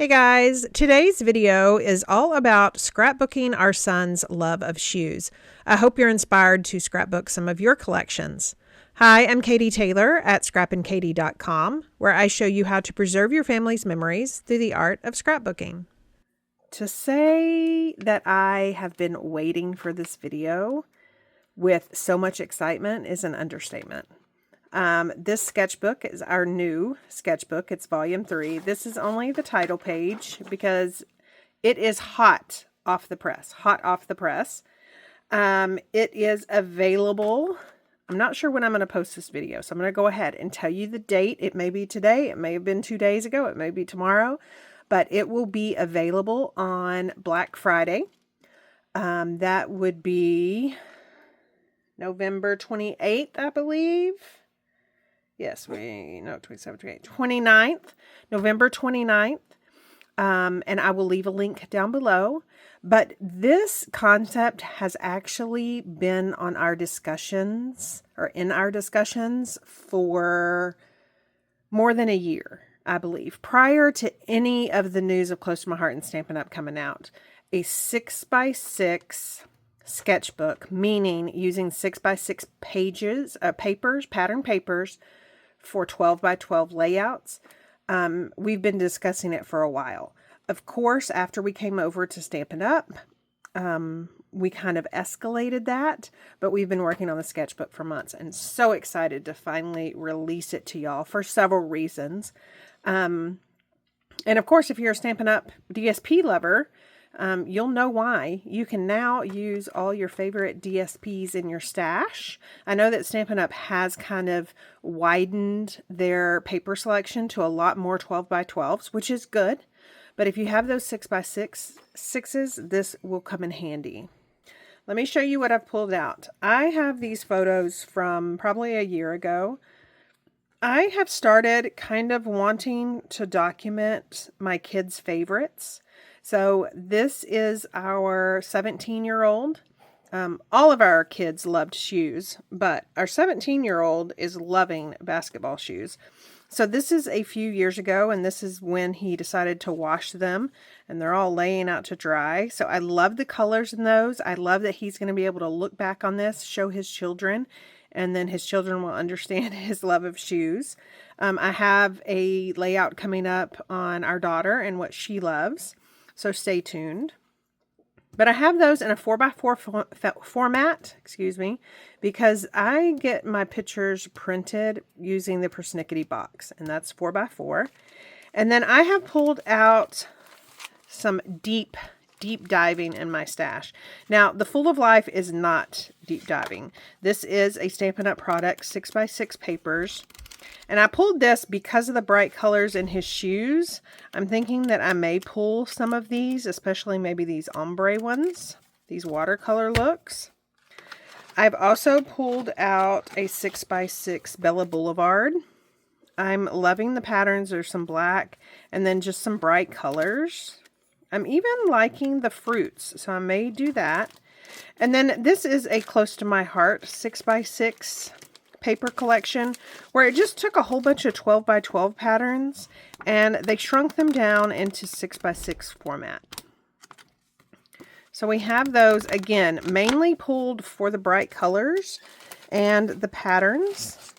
Hey guys, today's video is all about scrapbooking our son's love of shoes. I hope you're inspired to scrapbook some of your collections. Hi, I'm Katie Taylor at scrappinkaty.com, where I show you how to preserve your family's memories through the art of scrapbooking. To say that I have been waiting for this video with so much excitement is an understatement. This sketchbook is our new sketchbook. It's volume 3. This is only the title page because it is hot off the press. It is available. I'm not sure when I'm going to post this video, so I'm going to go ahead and tell you the date. It may be today. It may have been 2 days ago. It may be tomorrow, but it will be available on Black Friday. That would be November 28th, I believe. Yes, 29th, November 29th. And I will leave a link down below. But this concept has actually been on our discussions, or in our discussions, for more than a year, I believe. Prior to any of the news of Close to My Heart and Stampin' Up! Coming out, a 6x6 sketchbook, meaning using 6x6 pages, pattern papers, for 12x12 layouts. We've been discussing it for a while. Of course, after we came over to Stampin' Up, we kind of escalated that, but we've been working on the sketchbook for months and so excited to finally release it to y'all for several reasons. And of course, if you're a Stampin' Up! DSP lover, you'll know why. You can now use all your favorite DSPs in your stash. I know that Stampin' Up! Has kind of widened their paper selection to a lot more 12x12s, which is good. But if you have those 6x6s, this will come in handy. Let me show you what I've pulled out. I have these photos from probably a year ago. I have started kind of wanting to document my kids' favorites. So this is our 17-year-old. All of our kids loved shoes, but our 17-year-old is loving basketball shoes. So this is a few years ago, and this is when he decided to wash them, and they're all laying out to dry. So I love the colors in those. I love that he's going to be able to look back on this, show his children, and then his children will understand his love of shoes. I have a layout coming up on our daughter and what she loves. So stay tuned. But I have those in a 4x4 format, because I get my pictures printed using the persnickety box, and that's 4x4. And then I have pulled out some deep diving in my stash. Now, the Full of Life is not deep diving. This is a Stampin' Up! Product, 6x6 papers. And I pulled this because of the bright colors in his shoes. I'm thinking that I may pull some of these, especially maybe these ombre ones, these watercolor looks. I've also pulled out a 6x6 Bella Boulevard. I'm loving the patterns. There's some black and then just some bright colors. I'm even liking the fruits, so I may do that. And then this is a Close to My Heart 6x6 paper collection, where it just took a whole bunch of 12x12 patterns and they shrunk them down into 6x6 format. So we have those, again, mainly pulled for the bright colors and the patterns.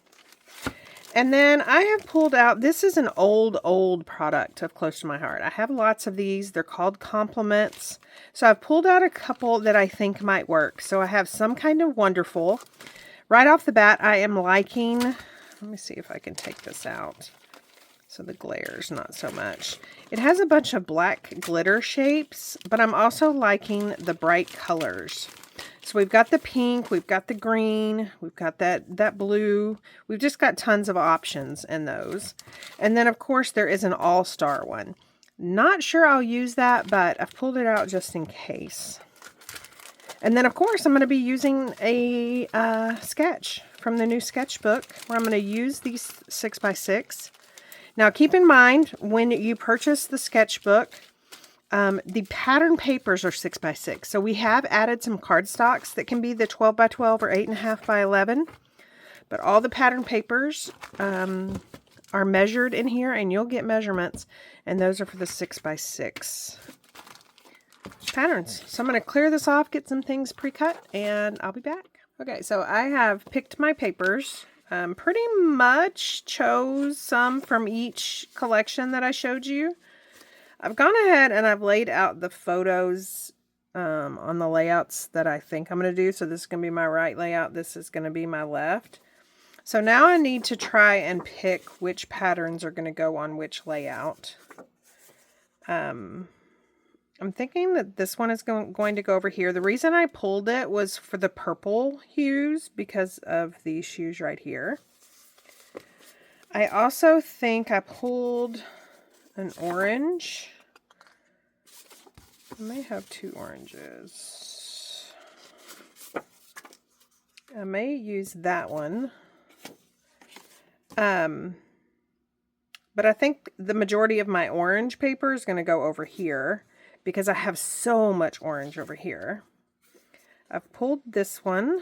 And then I have pulled out, this is an old product of Close to My Heart. I have lots of these. They're called compliments. So I've pulled out a couple that I think might work. So I have Some Kind of Wonderful. Right off the bat, I am liking, let me see if I can take this out so the glare's not so much. It has a bunch of black glitter shapes, but I'm also liking the bright colors. So we've got the pink, we've got the green, we've got that blue. We've just got tons of options in those. And then, of course, there is an all-star one. Not sure I'll use that, but I've pulled it out just in case. And then, of course, I'm going to be using a sketch from the new sketchbook where I'm going to use these 6x6. Now, keep in mind, when you purchase the sketchbook, the pattern papers are 6x6. So we have added some cardstocks that can be the 12x12 or 8.5x11. But all the pattern papers are measured in here, and you'll get measurements, and those are for the 6x6 patterns. So I'm going to clear this off, get some things pre-cut, and I'll be back. Okay, so I have picked my papers. Pretty much chose some from each collection that I showed you. I've gone ahead and I've laid out the photos on the layouts that I think I'm going to do. So this is going to be my right layout. This is going to be my left. So now I need to try and pick which patterns are going to go on which layout. I'm thinking that this one is going to go over here. The reason I pulled it was for the purple hues because of these shoes right here. I also think I pulled an orange. I may have 2 oranges. I may use that one. But I think the majority of my orange paper is going to go over here because I have so much orange over here. I've pulled this one.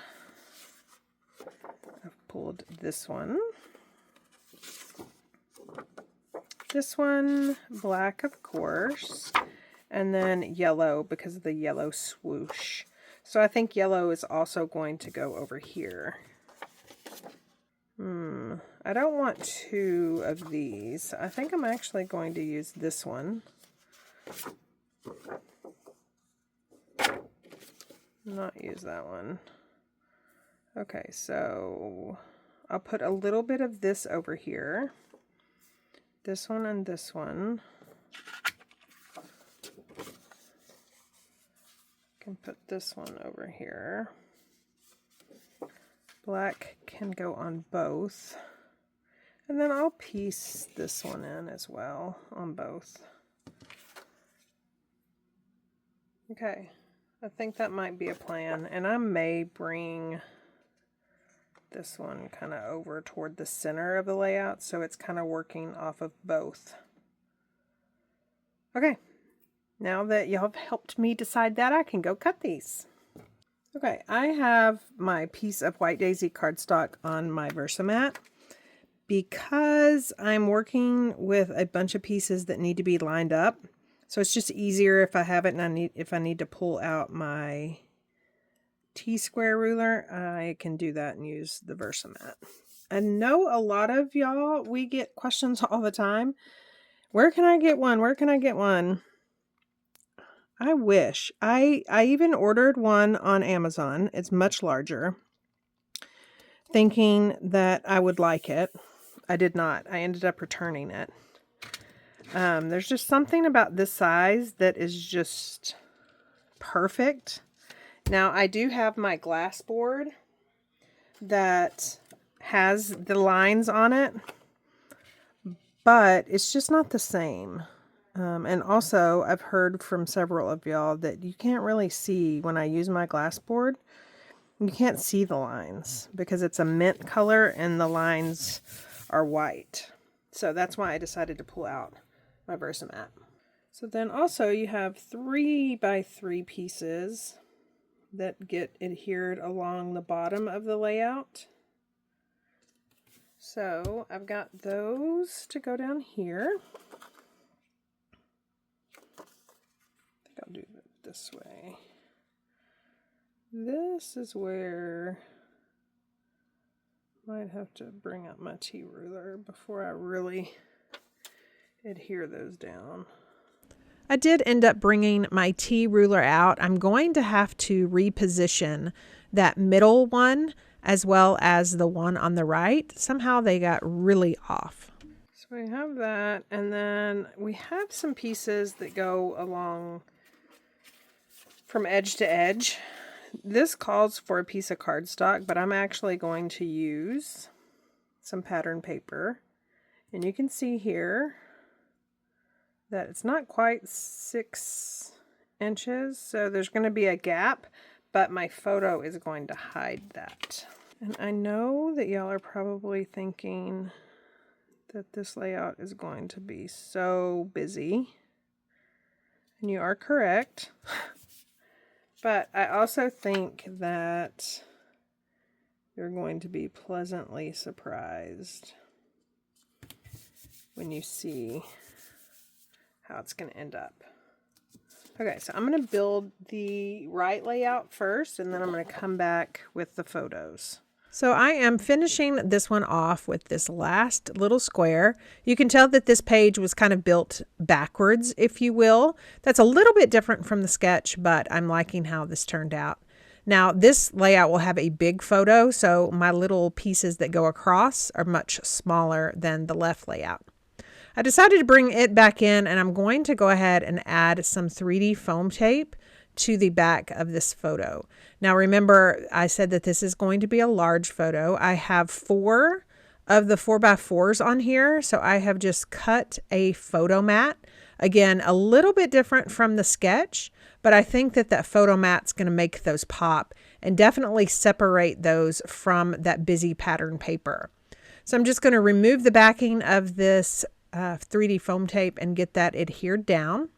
I've pulled this one. This one, black of course, and then yellow because of the yellow swoosh. So I think yellow is also going to go over here. I don't want 2 of these. I think I'm actually going to use this one. Not use that one. Okay, so I'll put a little bit of this over here. This one and this one. Can put this one over here. Black can go on both. And then I'll piece this one in as well on both. Okay, I think that might be a plan. And I may bring this one kind of over toward the center of the layout so it's kind of working off of both. Okay, now that y'all have helped me decide that, I can go cut these. Okay, I have my piece of White Daisy cardstock on my Versamat because I'm working with a bunch of pieces that need to be lined up. So it's just easier if I have it and if I need to pull out my T-square ruler, I can do that and use the Versamat. I know a lot of y'all, we get questions all the time. Where can I get one? Where can I get one? I wish. I even ordered one on Amazon. It's much larger, thinking that I would like it. I did not. I ended up returning it. There's just something about this size that is just perfect. Now, I do have my glass board that has the lines on it, but it's just not the same. And also, I've heard from several of y'all that you can't really see when I use my glass board. You can't see the lines because it's a mint color and the lines are white. So that's why I decided to pull out my Versamat. So then also you have 3x3 pieces that get adhered along the bottom of the layout. So I've got those to go down here. I think I'll do it this way. This is where I might have to bring up my T-ruler before I really adhere those down. I did end up bringing my T-ruler out. I'm going to have to reposition that middle one as well as the one on the right. Somehow they got really off. So we have that, and then we have some pieces that go along from edge to edge. This calls for a piece of cardstock, but I'm actually going to use some pattern paper. And you can see here that it's not quite 6 inches, so there's going to be a gap, but my photo is going to hide that. And I know that y'all are probably thinking that this layout is going to be so busy, and you are correct. But I also think that you're going to be pleasantly surprised. when you see how it's going to end up. Okay, so I'm going to build the right layout first, and then I'm going to come back with the photos. So I am finishing this one off with this last little square. You can tell that this page was kind of built backwards, if you will. That's a little bit different from the sketch, but I'm liking how this turned out. Now, this layout will have a big photo, so my little pieces that go across are much smaller than the left layout. I decided to bring it back in, and I'm going to go ahead and add some 3D foam tape to the back of this photo. Now remember, I said that this is going to be a large photo. I have 4 of the 4x4s on here, so I have just cut a photo mat. Again, a little bit different from the sketch, but I think that that photo mat's going to make those pop and definitely separate those from that busy pattern paper. So I'm just going to remove the backing of this 3D foam tape and get that adhered down.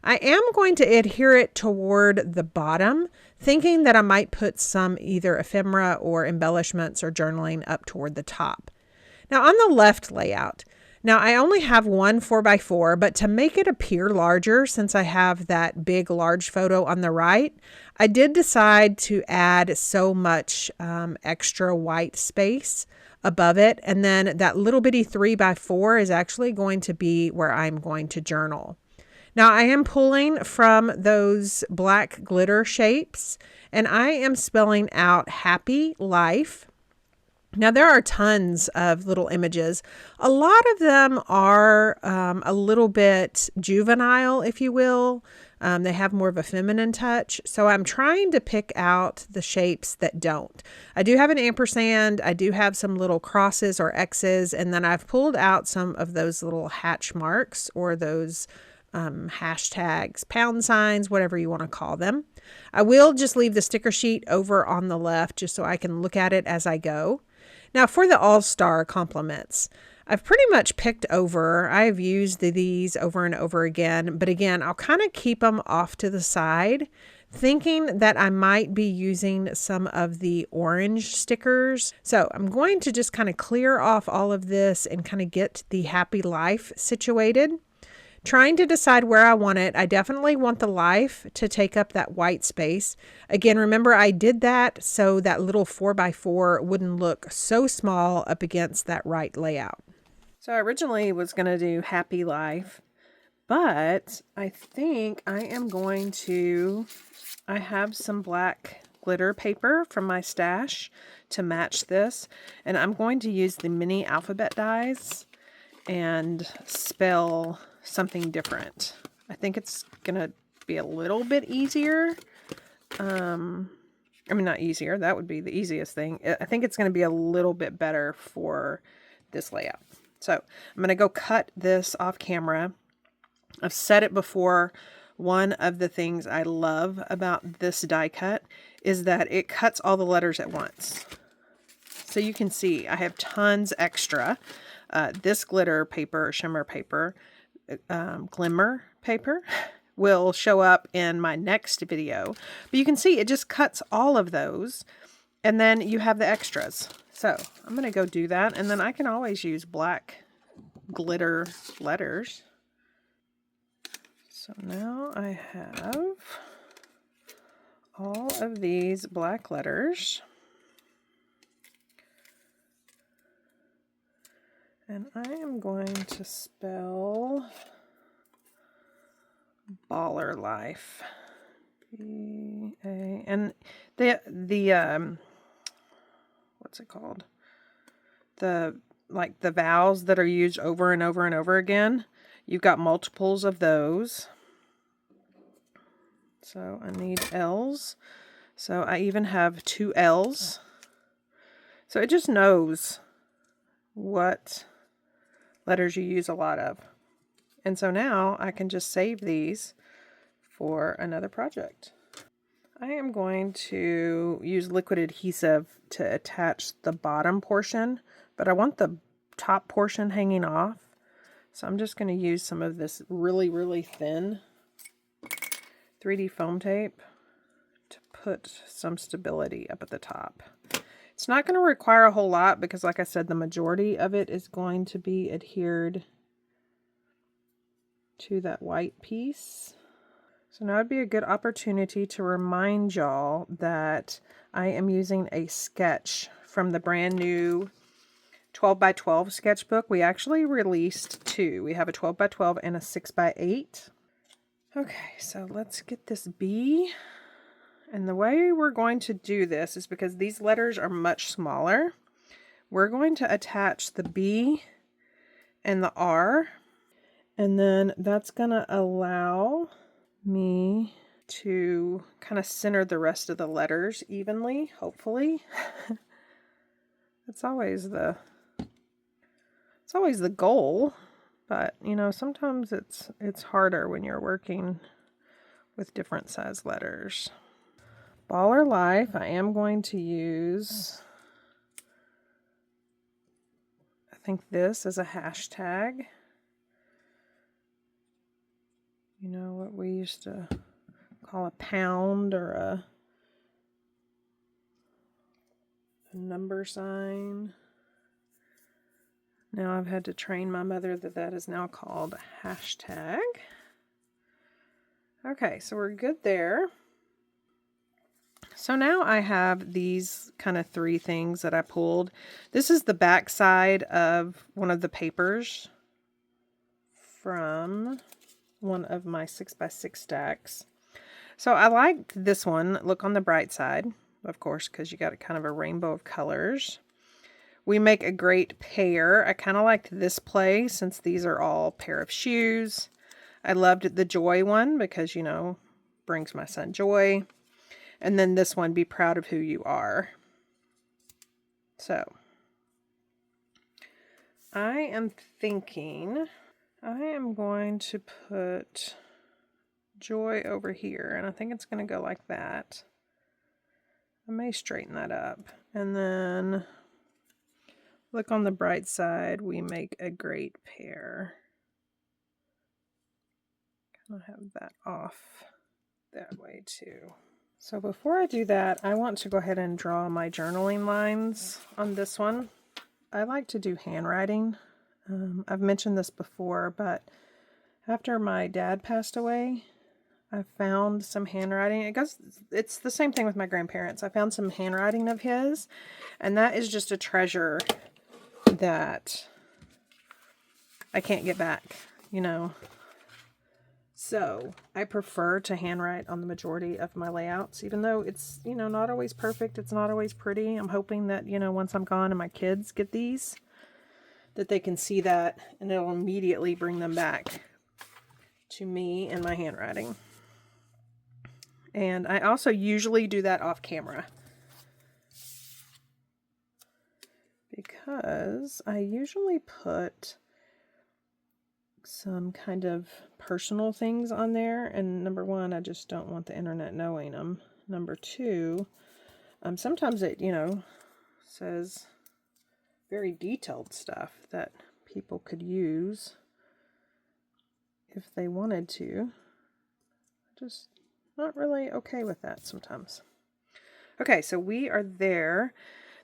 I am going to adhere it toward the bottom, thinking that I might put some either ephemera or embellishments or journaling up toward the top. Now on the left layout, now I only have one 4x4, but to make it appear larger, since I have that big large photo on the right, I did decide to add so much extra white space above it, and then that little bitty 3x4 is actually going to be where I'm going to journal. Now I am pulling from those black glitter shapes, and I am spelling out happy life. Now there are tons of little images. A lot of them are a little bit juvenile, if you will. They have more of a feminine touch. So I'm trying to pick out the shapes that don't. I do have an ampersand. I do have some little crosses or X's. And then I've pulled out some of those little hatch marks or those hashtags, pound signs, whatever you want to call them. I will just leave the sticker sheet over on the left just so I can look at it as I go. Now for the all-star compliments, I've pretty much picked over. I've used these over and over again, but again, I'll kind of keep them off to the side, thinking that I might be using some of the orange stickers. So I'm going to just kind of clear off all of this and kind of get the happy life situated. Trying to decide where I want it. I definitely want the life to take up that white space. Again, remember I did that so that little 4x4 wouldn't look so small up against that right layout. So I originally was going to do happy life, but I think I am going to, I have some black glitter paper from my stash to match this, and I'm going to use the mini alphabet dies and spell something different. I think it's gonna be a little bit easier. I mean, not easier, that would be the easiest thing. I think it's gonna be a little bit better for this layout. So I'm gonna go cut this off camera. I've said it before, one of the things I love about this die cut is that it cuts all the letters at once. So you can see I have tons extra. This glitter paper, shimmer paper, glimmer paper will show up in my next video, but you can see it just cuts all of those, and then you have the extras. So I'm going to go do that, and then I can always use black glitter letters. So now I have all of these black letters, and I am going to spell baller life. B-A, and the what's it called? The vowels that are used over and over and over again. You've got multiples of those. So I need L's. So I even have 2 L's. So it just knows what letters you use a lot of. And so now I can just save these for another project. I am going to use liquid adhesive to attach the bottom portion, but I want the top portion hanging off. So I'm just going to use some of this really, really thin 3D foam tape to put some stability up at the top. It's not going to require a whole lot because, like I said, the majority of it is going to be adhered to that white piece. So now would be a good opportunity to remind y'all that I am using a sketch from the brand new 12 by 12 sketchbook. We actually released two. We have a 12 by 12 and a 6 by 8. Okay, so let's get this B. And the way we're going to do this is because these letters are much smaller. We're going to attach the B and the R. And then that's going to allow me to kind of center the rest of the letters evenly, hopefully. It's always the goal, but you know, sometimes it's harder when you're working with different size letters. Baller Life, I am going to use, I think this as a hashtag. You know what we used to call a pound or a number sign. Now I've had to train my mother that that is now called a hashtag. Okay, so we're good there. So now I have these kind of three things that I pulled. This is the back side of one of the papers from one of my 6x6 stacks. So I like this one. Look on the bright side, of course, because you got kind of a rainbow of colors. We make a great pair. I kind of liked this play since these are all pair of shoes. I loved the joy one because, you know, brings my son joy. And then this one, be proud of who you are. So I am thinking I am going to put joy over here. And I think it's going to go like that. I may straighten that up. And then look on the bright side. We make a great pair. Kind of have that off that way too. So before I do that, I want to go ahead and draw my journaling lines on this one. I like to do handwriting. I've mentioned this before, but after my dad passed away, I found some handwriting. It's the same thing with my grandparents. I found some handwriting of his, and that is just a treasure that I can't get back, you know. So I prefer to handwrite on the majority of my layouts, even though it's, you know, not always perfect. It's not always pretty. I'm hoping that, you know, once I'm gone and my kids get these, that they can see that and it'll immediately bring them back to me and my handwriting. And I also usually do that off camera because I usually put some kind of personal things on there, and number one, I just don't want the internet knowing them. Number two, sometimes it, you know, says very detailed stuff that people could use if they wanted to. Just not really okay with that sometimes. Okay, so we are there.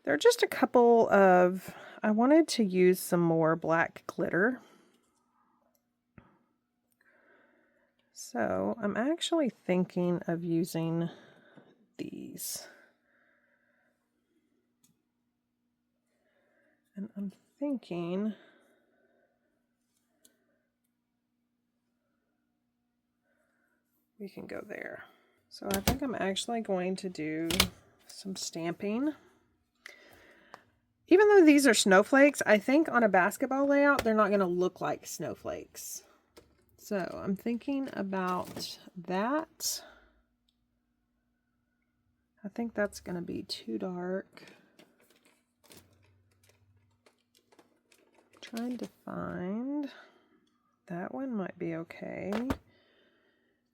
There are just a couple of, I wanted to use some more black glitter. So I'm actually thinking of using these. And I'm thinking we can go there. So I think I'm actually going to do some stamping. Even though these are snowflakes, I think on a basketball layout, they're not going to look like snowflakes. So I'm thinking about that. I think that's going to be too dark. Trying to find, that one might be okay.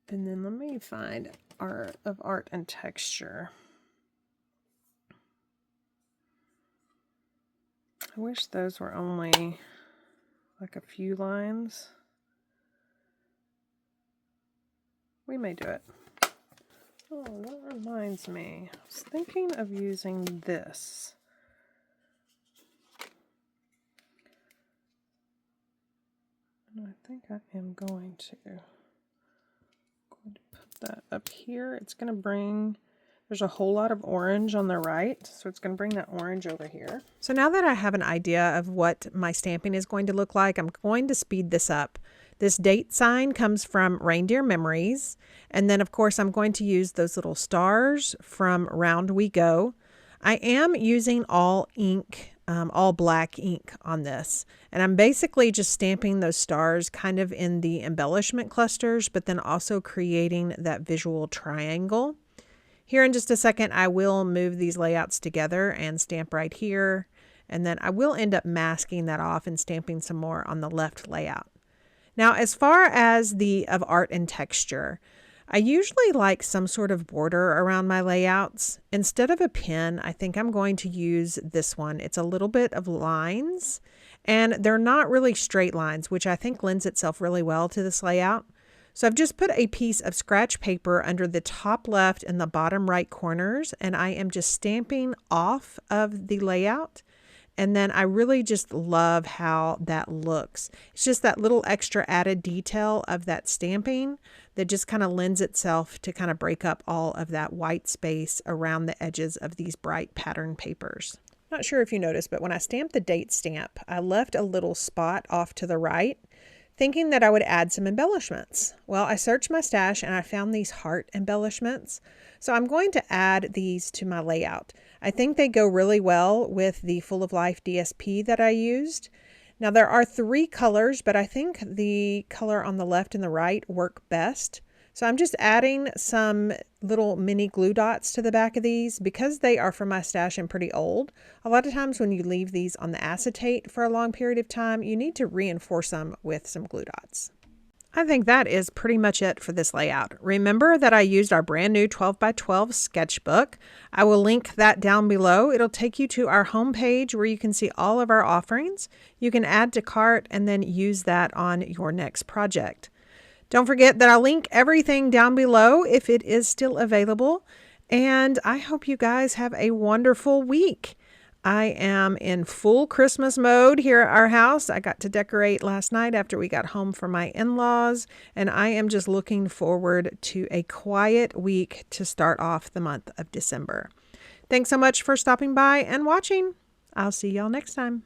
And then let me find art and texture. I wish those were only like a few lines. We may do it. Oh, that reminds me. I was thinking of using this. And I think I am going to put that up here. It's going to bring, there's a whole lot of orange on the right, so it's going to bring that orange over here. So now that I have an idea of what my stamping is going to look like, I'm going to speed this up. This date sign comes from Reindeer Memories, and then of course I'm going to use those little stars from Round We Go. I am using all ink, all black ink on this, and I'm basically just stamping those stars kind of in the embellishment clusters, but then also creating that visual triangle. Here in just a second, I will move these layouts together and stamp right here, and then I will end up masking that off and stamping some more on the left layout. Now, as far as the of art and texture, I usually like some sort of border around my layouts. Instead of a pen, I think I'm going to use this one. It's a little bit of lines, and they're not really straight lines, which I think lends itself really well to this layout. So I've just put a piece of scratch paper under the top left and the bottom right corners, and I am just stamping off of the layout. And then I really just love how that looks. It's just that little extra added detail of that stamping that just kind of lends itself to kind of break up all of that white space around the edges of these bright pattern papers. Not sure if you noticed, but when I stamped the date stamp, I left a little spot off to the right, thinking that I would add some embellishments. Well, I searched my stash and I found these heart embellishments. So I'm going to add these to my layout. I think they go really well with the Full of Life DSP that I used. Now there are 3 colors, but I think the color on the left and the right work best. So I'm just adding some little mini glue dots to the back of these because they are from my stash and pretty old. A lot of times when you leave these on the acetate for a long period of time, you need to reinforce them with some glue dots. I think that is pretty much it for this layout. Remember that I used our brand new 12x12 sketchbook. I will link that down below. It'll take you to our home page where you can see all of our offerings. You can add to cart and then use that on your next project. Don't forget that I'll link everything down below if it is still available. And I hope you guys have a wonderful week. I am in full Christmas mode here at our house. I got to decorate last night after we got home from my in-laws, and I am just looking forward to a quiet week to start off the month of December. Thanks so much for stopping by and watching. I'll see y'all next time.